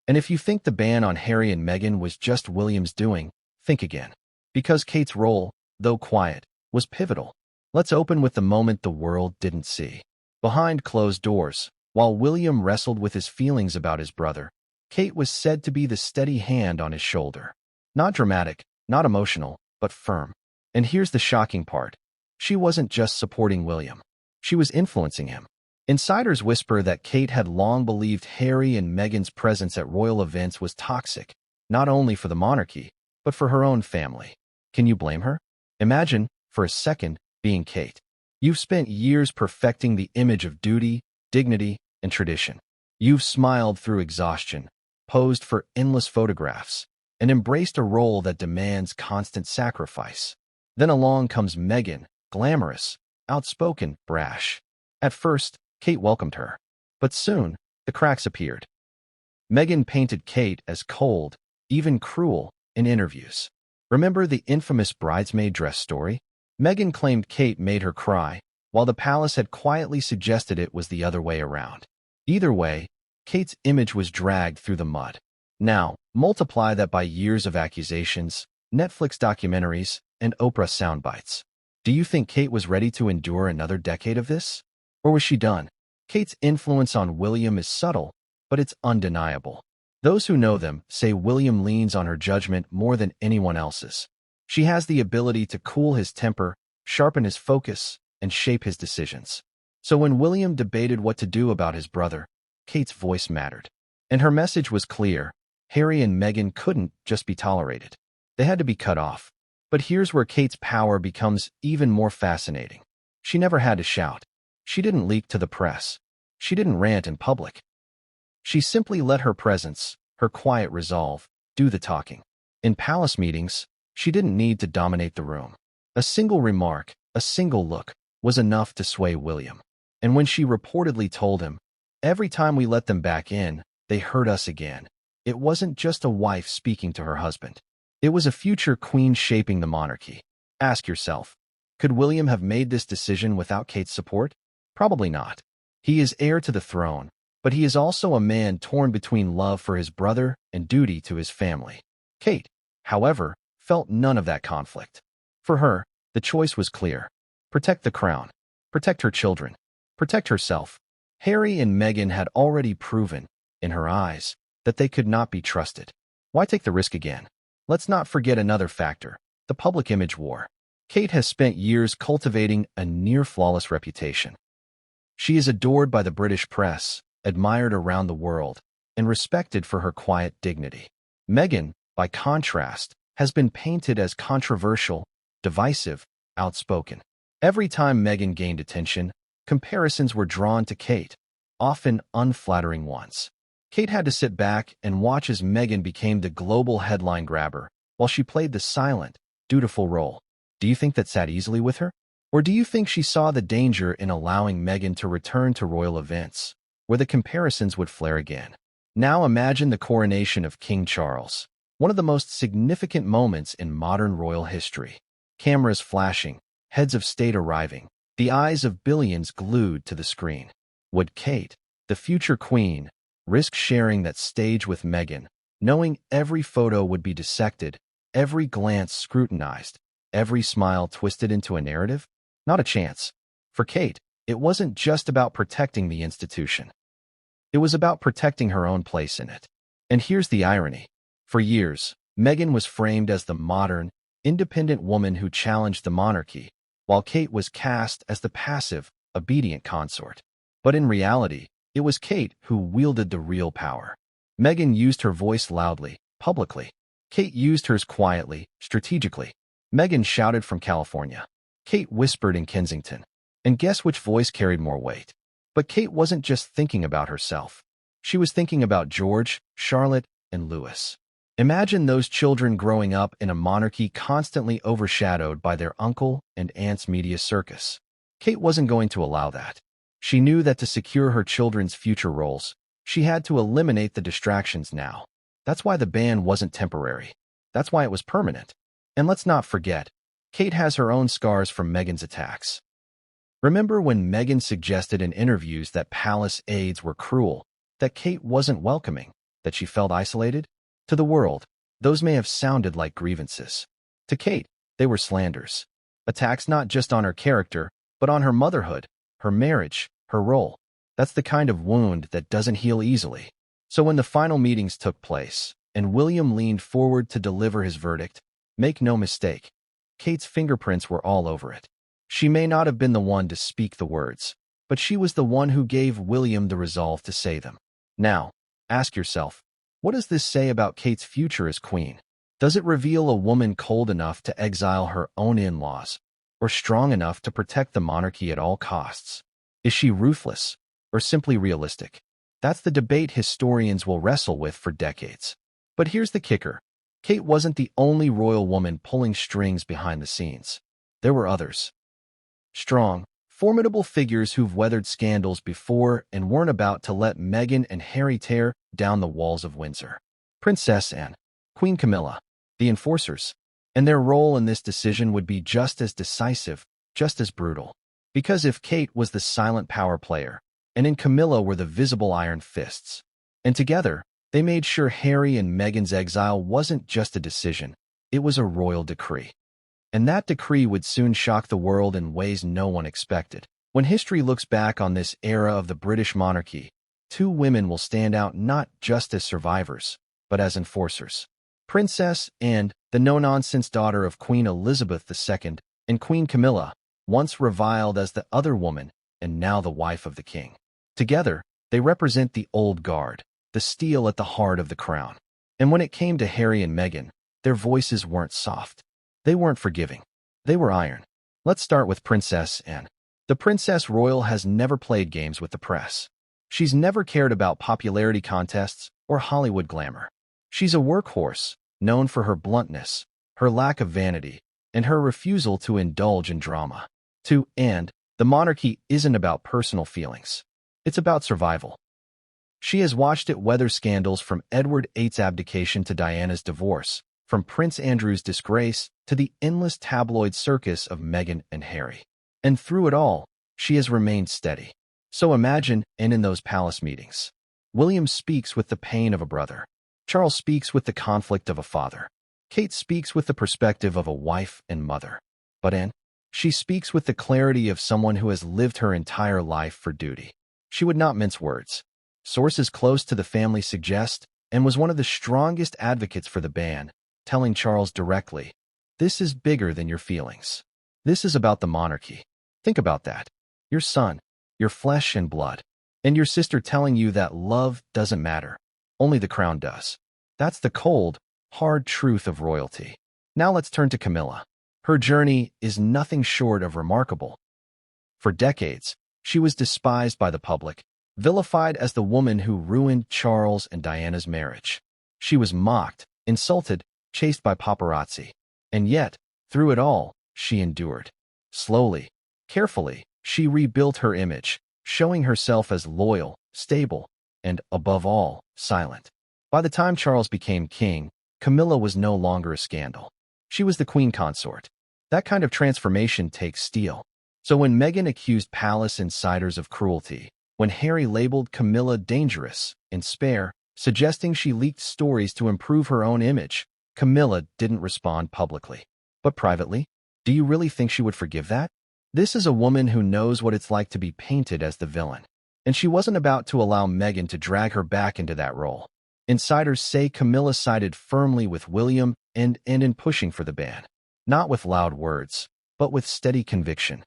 And if you think the ban on Harry and Meghan was just William's doing, think again. Because Kate's role, though quiet, was pivotal. Let's open with the moment the world didn't see. Behind closed doors, while William wrestled with his feelings about his brother, Kate was said to be the steady hand on his shoulder. Not dramatic, not emotional, but firm. And here's the shocking part. She wasn't just supporting William. She was influencing him. Insiders whisper that Kate had long believed Harry and Meghan's presence at royal events was toxic, not only for the monarchy, but for her own family. Can you blame her? Imagine, for a second, being Kate. You've spent years perfecting the image of duty, dignity, and tradition. You've smiled through exhaustion, posed for endless photographs, and embraced a role that demands constant sacrifice. Then along comes Meghan, glamorous, outspoken, brash. At first, Kate welcomed her. But soon, the cracks appeared. Meghan painted Kate as cold, even cruel, in interviews. Remember the infamous bridesmaid dress story? Meghan claimed Kate made her cry, while the palace had quietly suggested it was the other way around. Either way, Kate's image was dragged through the mud. Now, multiply that by years of accusations, Netflix documentaries, and Oprah soundbites. Do you think Kate was ready to endure another decade of this? Or was she done? Kate's influence on William is subtle, but it's undeniable. Those who know them say William leans on her judgment more than anyone else's. She has the ability to cool his temper, sharpen his focus, and shape his decisions. So when William debated what to do about his brother, Kate's voice mattered. And her message was clear. Harry and Meghan couldn't just be tolerated. They had to be cut off. But here's where Kate's power becomes even more fascinating. She never had to shout. She didn't leak to the press. She didn't rant in public. She simply let her presence, her quiet resolve, do the talking. In palace meetings, she didn't need to dominate the room. A single remark, a single look, was enough to sway William. And when she reportedly told him, "Every time we let them back in, they hurt us again," it wasn't just a wife speaking to her husband. It was a future queen shaping the monarchy. Ask yourself, could William have made this decision without Kate's support? Probably not. He is heir to the throne, but he is also a man torn between love for his brother and duty to his family. Kate, however, felt none of that conflict. For her, the choice was clear. Protect the crown. Protect her children. Protect herself. Harry and Meghan had already proven, in her eyes, that they could not be trusted. Why take the risk again? Let's not forget another factor, the public image war. Kate has spent years cultivating a near-flawless reputation. She is adored by the British press, admired around the world, and respected for her quiet dignity. Meghan, by contrast, has been painted as controversial, divisive, outspoken. Every time Meghan gained attention, comparisons were drawn to Kate, often unflattering ones. Kate had to sit back and watch as Meghan became the global headline grabber, while she played the silent, dutiful role. Do you think that sat easily with her? Or do you think she saw the danger in allowing Meghan to return to royal events, where the comparisons would flare again? Now imagine the coronation of King Charles, one of the most significant moments in modern royal history. Cameras flashing, heads of state arriving, the eyes of billions glued to the screen. Would Kate, the future queen, risk sharing that stage with Meghan, knowing every photo would be dissected, every glance scrutinized, every smile twisted into a narrative? Not a chance. For Kate, it wasn't just about protecting the institution. It was about protecting her own place in it. And here's the irony. For years, Meghan was framed as the modern, independent woman who challenged the monarchy, while Kate was cast as the passive, obedient consort. But in reality, it was Kate who wielded the real power. Meghan used her voice loudly, publicly. Kate used hers quietly, strategically. Meghan shouted from California. Kate whispered in Kensington. And guess which voice carried more weight? But Kate wasn't just thinking about herself. She was thinking about George, Charlotte, and Louis. Imagine those children growing up in a monarchy constantly overshadowed by their uncle and aunt's media circus. Kate wasn't going to allow that. She knew that to secure her children's future roles, she had to eliminate the distractions now. That's why the ban wasn't temporary. That's why it was permanent. And let's not forget, Kate has her own scars from Meghan's attacks. Remember when Meghan suggested in interviews that palace aides were cruel, that Kate wasn't welcoming, that she felt isolated? To the world, those may have sounded like grievances. To Kate, they were slanders. Attacks not just on her character, but on her motherhood, her marriage, her role. That's the kind of wound that doesn't heal easily. So when the final meetings took place, and William leaned forward to deliver his verdict, make no mistake, Kate's fingerprints were all over it. She may not have been the one to speak the words, but she was the one who gave William the resolve to say them. Now, ask yourself, what does this say about Kate's future as queen? Does it reveal a woman cold enough to exile her own in-laws, or strong enough to protect the monarchy at all costs? Is she ruthless, or simply realistic? That's the debate historians will wrestle with for decades. But here's the kicker. Kate wasn't the only royal woman pulling strings behind the scenes. There were others. Strong, formidable figures who've weathered scandals before and weren't about to let Meghan and Harry tear down the walls of Windsor. Princess Anne, Queen Camilla, the enforcers, and their role in this decision would be just as decisive, just as brutal. Because if Kate was the silent power player, and in Camilla were the visible iron fists, and together, they made sure Harry and Meghan's exile wasn't just a decision, it was a royal decree. And that decree would soon shock the world in ways no one expected. When history looks back on this era of the British monarchy, two women will stand out not just as survivors, but as enforcers. Princess Anne, the no-nonsense daughter of Queen Elizabeth II, and Queen Camilla, once reviled as the other woman and now the wife of the king. Together, they represent the old guard, the steel at the heart of the crown. And when it came to Harry and Meghan, their voices weren't soft. They weren't forgiving. They were iron. Let's start with Princess Anne. The Princess Royal has never played games with the press. She's never cared about popularity contests or Hollywood glamour. She's a workhorse, known for her bluntness, her lack of vanity, and her refusal to indulge in drama. To Anne, the monarchy isn't about personal feelings. It's about survival. She has watched it weather scandals from Edward VIII's abdication to Diana's divorce, from Prince Andrew's disgrace to the endless tabloid circus of Meghan and Harry. And through it all, she has remained steady. So imagine Anne in those palace meetings. William speaks with the pain of a brother. Charles speaks with the conflict of a father. Kate speaks with the perspective of a wife and mother. But Anne, she speaks with the clarity of someone who has lived her entire life for duty. She would not mince words. Sources close to the family suggest Anne was one of the strongest advocates for the ban, telling Charles directly, "This is bigger than your feelings. This is about the monarchy. Think about that. Your son, your flesh and blood, and your sister telling you that love doesn't matter. Only the crown does." That's the cold, hard truth of royalty. Now let's turn to Camilla. Her journey is nothing short of remarkable. For decades, she was despised by the public, vilified as the woman who ruined Charles and Diana's marriage. She was mocked, insulted, chased by paparazzi. And yet, through it all, she endured. Slowly, carefully, she rebuilt her image, showing herself as loyal, stable, and, above all, silent. By the time Charles became king, Camilla was no longer a scandal. She was the queen consort. That kind of transformation takes steel. So when Meghan accused palace insiders of cruelty, when Harry labeled Camilla dangerous and spare, suggesting she leaked stories to improve her own image, Camilla didn't respond publicly. But privately, do you really think she would forgive that? This is a woman who knows what it's like to be painted as the villain. And she wasn't about to allow Meghan to drag her back into that role. Insiders say Camilla sided firmly with William and in pushing for the ban. Not with loud words, but with steady conviction.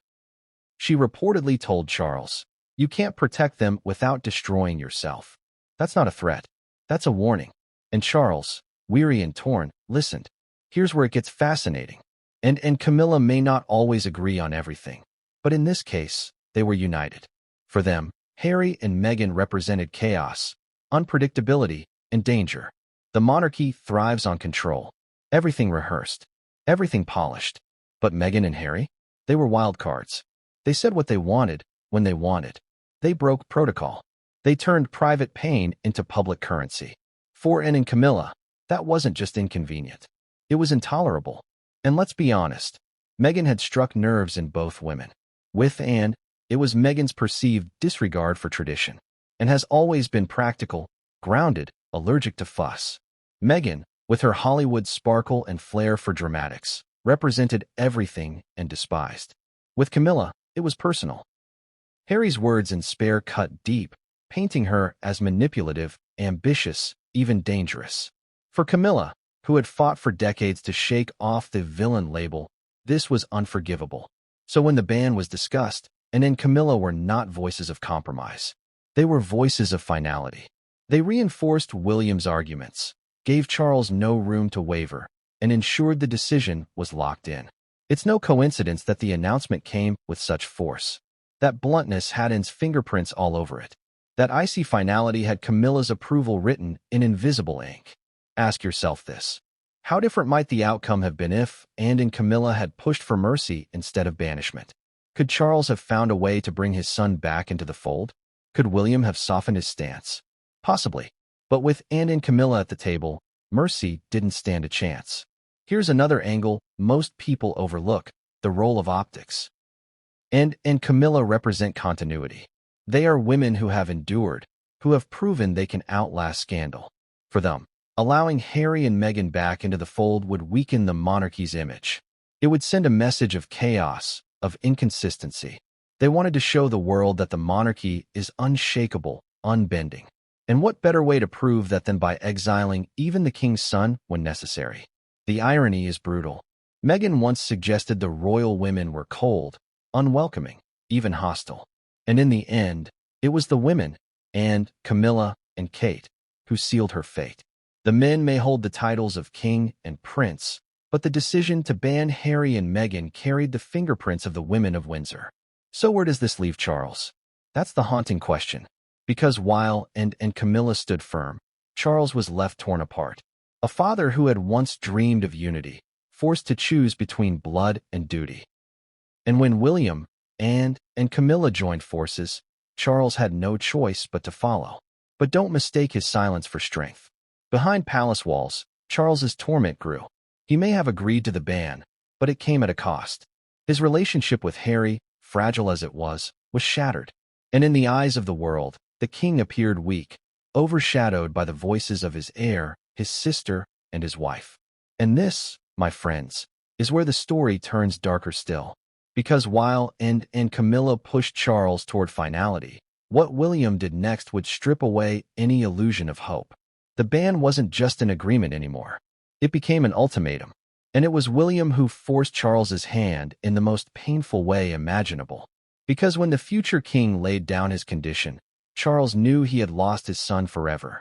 She reportedly told Charles, "You can't protect them without destroying yourself." That's not a threat. That's a warning. And Charles, weary and torn, listened. Here's where it gets fascinating. And Camilla may not always agree on everything. But in this case, they were united. For them, Harry and Meghan represented chaos, unpredictability, and danger. The monarchy thrives on control. Everything rehearsed. Everything polished. But Meghan and Harry? They were wild cards. They said what they wanted, when they wanted. They broke protocol. They turned private pain into public currency. For Anne and Camilla, that wasn't just inconvenient. It was intolerable. And let's be honest, Meghan had struck nerves in both women. With Anne, it was Meghan's perceived disregard for tradition, and has always been practical, grounded, allergic to fuss. Meghan, with her Hollywood sparkle and flair for dramatics, represented everything and despised. With Camilla, it was personal. Harry's words in Spare cut deep, painting her as manipulative, ambitious, even dangerous. For Camilla, who had fought for decades to shake off the villain label, this was unforgivable. So when the ban was discussed, Anne and Camilla were not voices of compromise. They were voices of finality. They reinforced William's arguments, gave Charles no room to waver, and ensured the decision was locked in. It's no coincidence that the announcement came with such force. That bluntness had Anne's fingerprints all over it. That icy finality had Camilla's approval written in invisible ink. Ask yourself this. How different might the outcome have been if Anne and Camilla had pushed for mercy instead of banishment? Could Charles have found a way to bring his son back into the fold? Could William have softened his stance? Possibly. But with Anne and Camilla at the table, mercy didn't stand a chance. Here's another angle most people overlook, the role of optics. Anne and Camilla represent continuity. They are women who have endured, who have proven they can outlast scandal. For them, allowing Harry and Meghan back into the fold would weaken the monarchy's image. It would send a message of chaos, of inconsistency. They wanted to show the world that the monarchy is unshakable, unbending. And what better way to prove that than by exiling even the king's son when necessary? The irony is brutal. Meghan once suggested the royal women were cold, unwelcoming, even hostile. And in the end, it was the women, Anne, Camilla, and Kate, who sealed her fate. The men may hold the titles of king and prince, but the decision to ban Harry and Meghan carried the fingerprints of the women of Windsor. So where does this leave Charles? That's the haunting question. Because while Anne and Camilla stood firm, Charles was left torn apart. A father who had once dreamed of unity, forced to choose between blood and duty. And when William, Anne, and Camilla joined forces, Charles had no choice but to follow. But don't mistake his silence for strength. Behind palace walls, Charles's torment grew. He may have agreed to the ban, but it came at a cost. His relationship with Harry, fragile as it was shattered. And in the eyes of the world, the king appeared weak, overshadowed by the voices of his heir, his sister, and his wife. And this, my friends, is where the story turns darker still. Because while Anne and Camilla pushed Charles toward finality, what William did next would strip away any illusion of hope. The ban wasn't just an agreement anymore. It became an ultimatum. And it was William who forced Charles's hand in the most painful way imaginable. Because when the future king laid down his condition, Charles knew he had lost his son forever.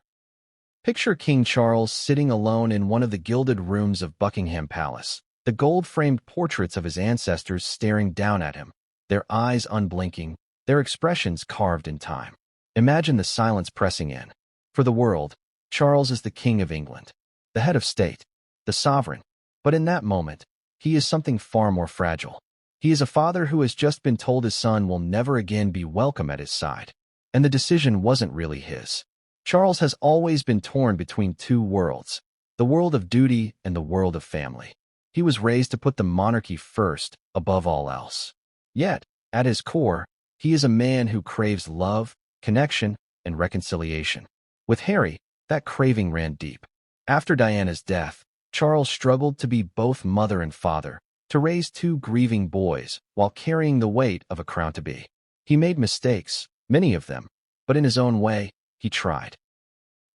Picture King Charles sitting alone in one of the gilded rooms of Buckingham Palace, the gold-framed portraits of his ancestors staring down at him, their eyes unblinking, their expressions carved in time. Imagine the silence pressing in. For the world, Charles is the King of England, the head of state, the sovereign. But in that moment, he is something far more fragile. He is a father who has just been told his son will never again be welcome at his side. And the decision wasn't really his. Charles has always been torn between two worlds, the world of duty and the world of family. He was raised to put the monarchy first, above all else. Yet, at his core, he is a man who craves love, connection, and reconciliation. With Harry, that craving ran deep. After Diana's death, Charles struggled to be both mother and father, to raise two grieving boys while carrying the weight of a crown-to-be. He made mistakes, many of them, but in his own way, he tried.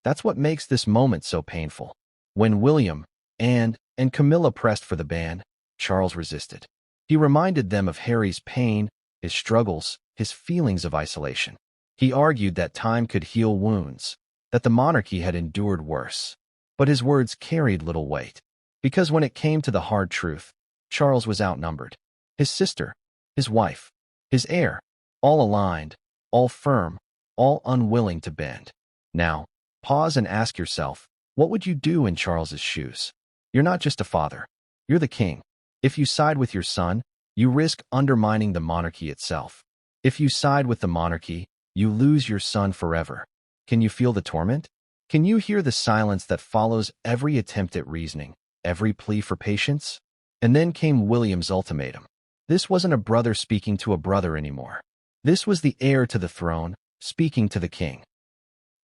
That's what makes this moment so painful. When William, Anne, and Camilla pressed for the ban, Charles resisted. He reminded them of Harry's pain, his struggles, his feelings of isolation. He argued that time could heal wounds, that the monarchy had endured worse. But his words carried little weight, because when it came to the hard truth, Charles was outnumbered. His sister, his wife, his heir, all aligned, all firm, all unwilling to bend. Now, pause and ask yourself, what would you do in Charles's shoes? You're not just a father. You're the king. If you side with your son, you risk undermining the monarchy itself. If you side with the monarchy, you lose your son forever. Can you feel the torment? Can you hear the silence that follows every attempt at reasoning, every plea for patience? And then came William's ultimatum. This wasn't a brother speaking to a brother anymore. This was the heir to the throne, speaking to the king.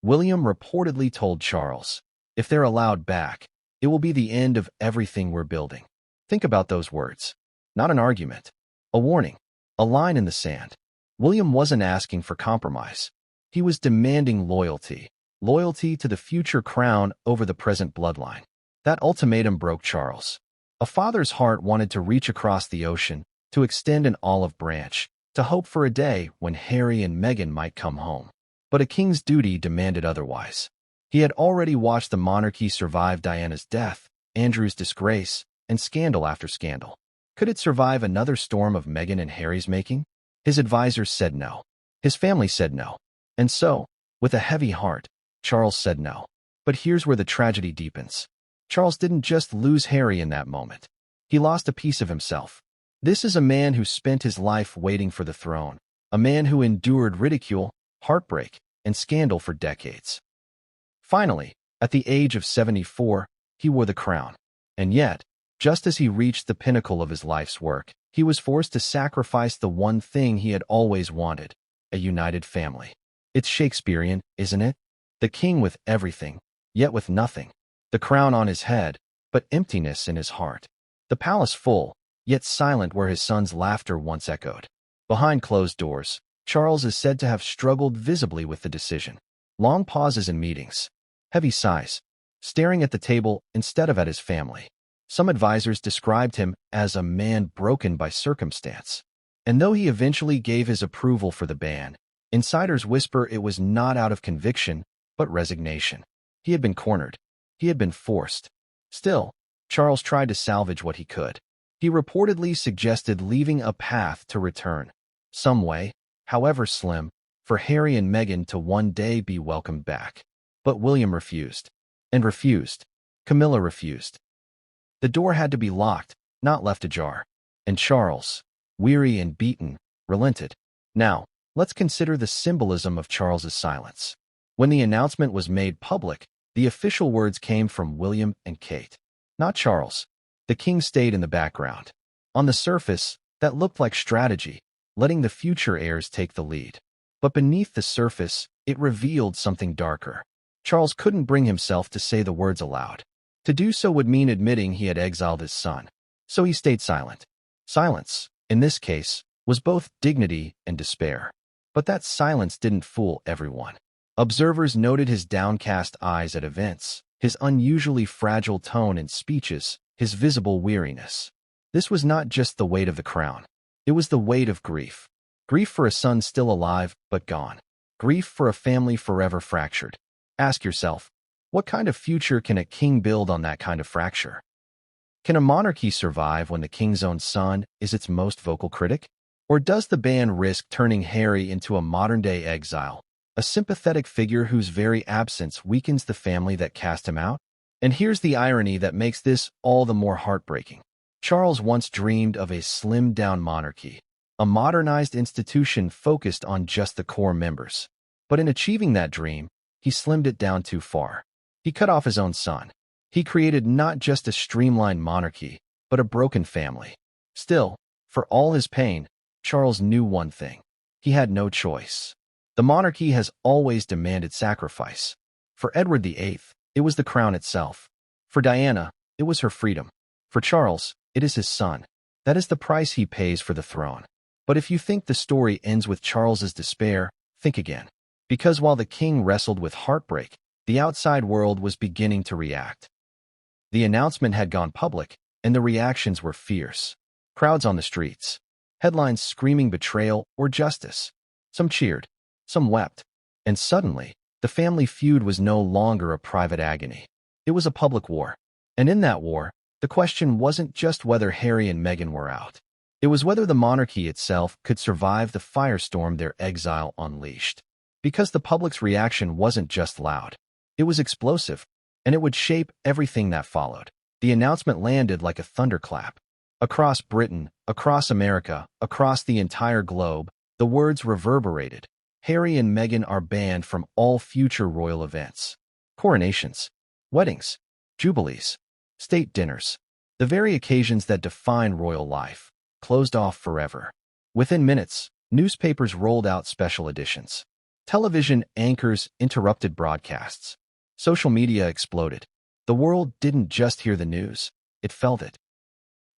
William reportedly told Charles, if they're allowed back, it will be the end of everything we're building. Think about those words. Not an argument. A warning. A line in the sand. William wasn't asking for compromise. He was demanding loyalty. Loyalty to the future crown over the present bloodline. That ultimatum broke Charles. A father's heart wanted to reach across the ocean, to extend an olive branch, to hope for a day when Harry and Meghan might come home. But a king's duty demanded otherwise. He had already watched the monarchy survive Diana's death, Andrew's disgrace, and scandal after scandal. Could it survive another storm of Meghan and Harry's making? His advisors said no. His family said no. And so, with a heavy heart, Charles said no. But here's where the tragedy deepens. Charles didn't just lose Harry in that moment. He lost a piece of himself. This is a man who spent his life waiting for the throne, a man who endured ridicule, heartbreak, and scandal for decades. Finally, at the age of 74, he wore the crown. And yet, just as he reached the pinnacle of his life's work, he was forced to sacrifice the one thing he had always wanted, a united family. It's Shakespearean, isn't it? The king with everything, yet with nothing. The crown on his head, but emptiness in his heart. The palace full, yet silent where his son's laughter once echoed. Behind closed doors, Charles is said to have struggled visibly with the decision. Long pauses in meetings. Heavy sighs. Staring at the table instead of at his family. Some advisors described him as a man broken by circumstance. And though he eventually gave his approval for the ban, insiders whisper it was not out of conviction, but resignation. He had been cornered. He had been forced. Still, Charles tried to salvage what he could. He reportedly suggested leaving a path to return. Some way, however slim, for Harry and Meghan to one day be welcomed back. But William refused. And refused. Camilla refused. The door had to be locked, not left ajar. And Charles, weary and beaten, relented. Now, let's consider the symbolism of Charles's silence. When the announcement was made public, the official words came from William and Kate. Not Charles. The king stayed in the background. On the surface, that looked like strategy, letting the future heirs take the lead. But beneath the surface, it revealed something darker. Charles couldn't bring himself to say the words aloud. To do so would mean admitting he had exiled his son. So he stayed silent. Silence, in this case, was both dignity and despair. But that silence didn't fool everyone. Observers noted his downcast eyes at events, his unusually fragile tone in speeches, his visible weariness. This was not just the weight of the crown. It was the weight of grief. Grief for a son still alive, but gone. Grief for a family forever fractured. Ask yourself, what kind of future can a king build on that kind of fracture? Can a monarchy survive when the king's own son is its most vocal critic? Or does the ban risk turning Harry into a modern-day exile, a sympathetic figure whose very absence weakens the family that cast him out? And here's the irony that makes this all the more heartbreaking. Charles once dreamed of a slimmed-down monarchy, a modernized institution focused on just the core members. But in achieving that dream, he slimmed it down too far. He cut off his own son. He created not just a streamlined monarchy, but a broken family. Still, for all his pain, Charles knew one thing. He had no choice. The monarchy has always demanded sacrifice. For Edward VIII, it was the crown itself. For Diana, it was her freedom. For Charles, it is his son. That is the price he pays for the throne. But if you think the story ends with Charles's despair, think again. Because while the king wrestled with heartbreak, the outside world was beginning to react. The announcement had gone public, and the reactions were fierce. Crowds on the streets. Headlines screaming betrayal or justice. Some cheered. Some wept. And suddenly, the family feud was no longer a private agony. It was a public war. And in that war, the question wasn't just whether Harry and Meghan were out. It was whether the monarchy itself could survive the firestorm their exile unleashed. Because the public's reaction wasn't just loud. It was explosive, and it would shape everything that followed. The announcement landed like a thunderclap. Across Britain, across America, across the entire globe, the words reverberated. Harry and Meghan are banned from all future royal events. Coronations, weddings, jubilees, state dinners, the very occasions that define royal life, closed off forever. Within minutes, newspapers rolled out special editions. Television anchors interrupted broadcasts. Social media exploded. The world didn't just hear the news, it felt it.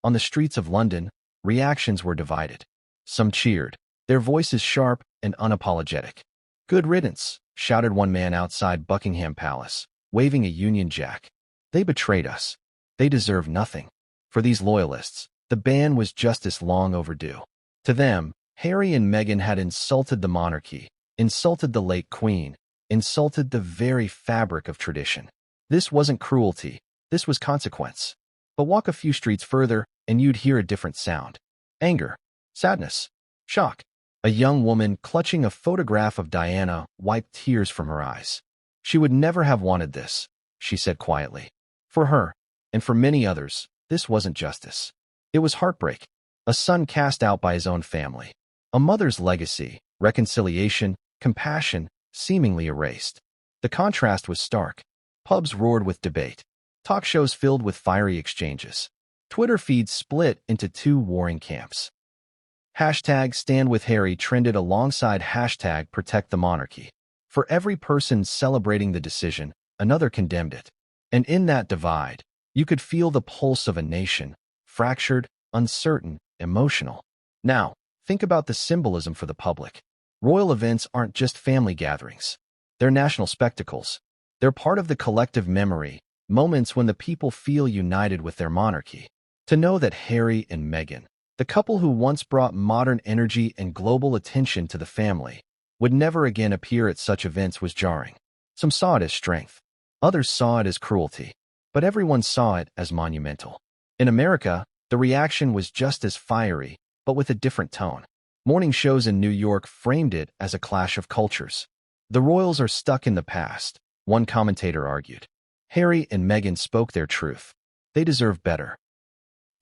On the streets of London, reactions were divided. Some cheered, their voices sharp and unapologetic. "Good riddance," shouted one man outside Buckingham Palace, waving a Union Jack. "They betrayed us. They deserve nothing." For these loyalists, the ban was justice long overdue. To them, Harry and Meghan had insulted the monarchy, insulted the late Queen, insulted the very fabric of tradition. This wasn't cruelty, this was consequence. But walk a few streets further, and you'd hear a different sound. Anger, sadness, shock. A young woman clutching a photograph of Diana wiped tears from her eyes. She would never have wanted this, she said quietly. For her, and for many others, this wasn't justice. It was heartbreak. A son cast out by his own family. A mother's legacy, reconciliation, compassion, seemingly erased. The contrast was stark. Pubs roared with debate. Talk shows filled with fiery exchanges. Twitter feeds split into two warring camps. Hashtag Stand With Harry trended alongside hashtag Protect the Monarchy. For every person celebrating the decision, another condemned it. And in that divide, you could feel the pulse of a nation, fractured, uncertain, emotional. Now, think about the symbolism for the public. Royal events aren't just family gatherings. They're national spectacles. They're part of the collective memory, moments when the people feel united with their monarchy. To know that Harry and Meghan, the couple who once brought modern energy and global attention to the family, would never again appear at such events was jarring. Some saw it as strength. Others saw it as cruelty. But everyone saw it as monumental. In America, the reaction was just as fiery, but with a different tone. Morning shows in New York framed it as a clash of cultures. The royals are stuck in the past, one commentator argued. Harry and Meghan spoke their truth. They deserve better.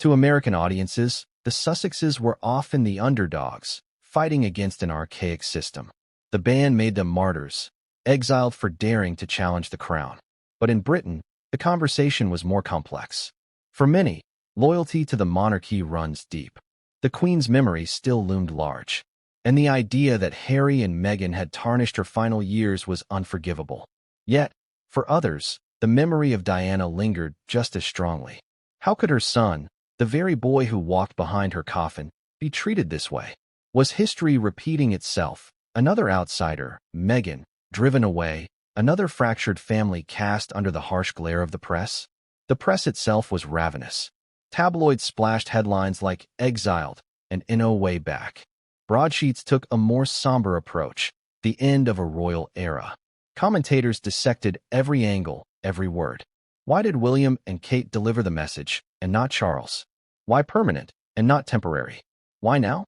To American audiences, the Sussexes were often the underdogs, fighting against an archaic system. The ban made them martyrs, exiled for daring to challenge the crown. But in Britain, the conversation was more complex. For many, loyalty to the monarchy runs deep. The Queen's memory still loomed large, and the idea that Harry and Meghan had tarnished her final years was unforgivable. Yet, for others, the memory of Diana lingered just as strongly. How could her son, the very boy who walked behind her coffin, be treated this way? Was history repeating itself? Another outsider, Meghan, driven away, another fractured family cast under the harsh glare of the press? The press itself was ravenous. Tabloids splashed headlines like "Exiled" and "No Way Back." Broadsheets took a more somber approach, the end of a royal era. Commentators dissected every angle, every word. Why did William and Kate deliver the message, and not Charles? Why permanent, and not temporary? Why now?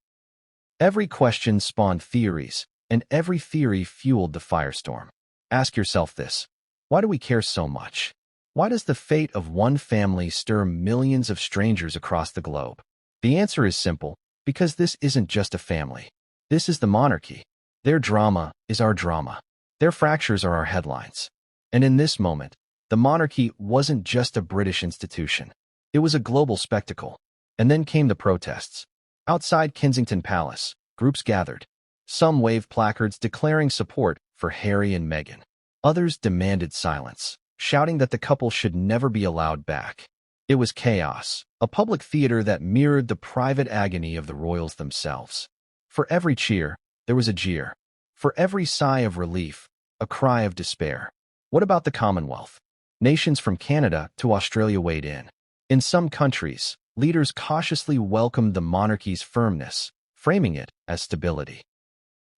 Every question spawned theories, and every theory fueled the firestorm. Ask yourself this: why do we care so much? Why does the fate of one family stir millions of strangers across the globe? The answer is simple: because this isn't just a family. This is the monarchy. Their drama is our drama. Their fractures are our headlines. And in this moment, the monarchy wasn't just a British institution. It was a global spectacle. And then came the protests. Outside Kensington Palace, groups gathered. Some waved placards declaring support for Harry and Meghan. Others demanded silence, shouting that the couple should never be allowed back. It was chaos, a public theater that mirrored the private agony of the royals themselves. For every cheer, there was a jeer. For every sigh of relief, a cry of despair. What about the Commonwealth? Nations from Canada to Australia weighed in. In some countries, leaders cautiously welcomed the monarchy's firmness, framing it as stability.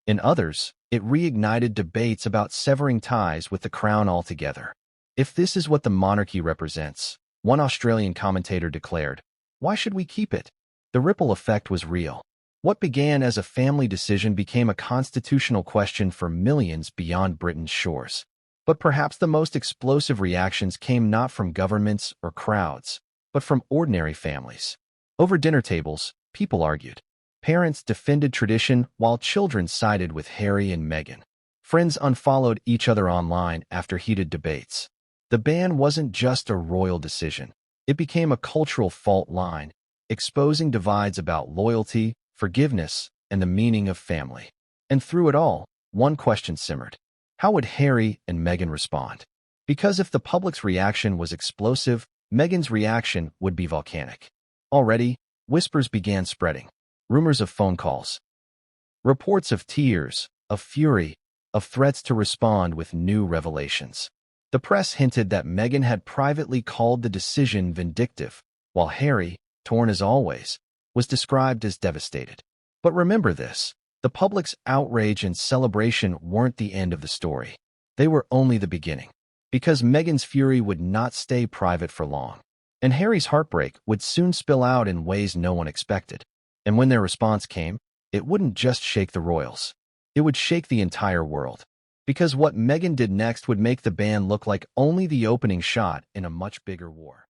In others, it reignited debates about severing ties with the crown altogether. If this is what the monarchy represents, one Australian commentator declared, why should we keep it? The ripple effect was real. What began as a family decision became a constitutional question for millions beyond Britain's shores. But perhaps the most explosive reactions came not from governments or crowds, but from ordinary families. Over dinner tables, people argued. Parents defended tradition while children sided with Harry and Meghan. Friends unfollowed each other online after heated debates. The ban wasn't just a royal decision. It became a cultural fault line, exposing divides about loyalty, forgiveness, and the meaning of family. And through it all, one question simmered. How would Harry and Meghan respond? Because if the public's reaction was explosive, Meghan's reaction would be volcanic. Already, whispers began spreading. Rumors of phone calls. Reports of tears, of fury, of threats to respond with new revelations. The press hinted that Meghan had privately called the decision vindictive, while Harry, torn as always, was described as devastated. But remember this: the public's outrage and celebration weren't the end of the story. They were only the beginning. Because Meghan's fury would not stay private for long. And Harry's heartbreak would soon spill out in ways no one expected. And when their response came, it wouldn't just shake the royals. It would shake the entire world. Because what Meghan did next would make the ban look like only the opening shot in a much bigger war.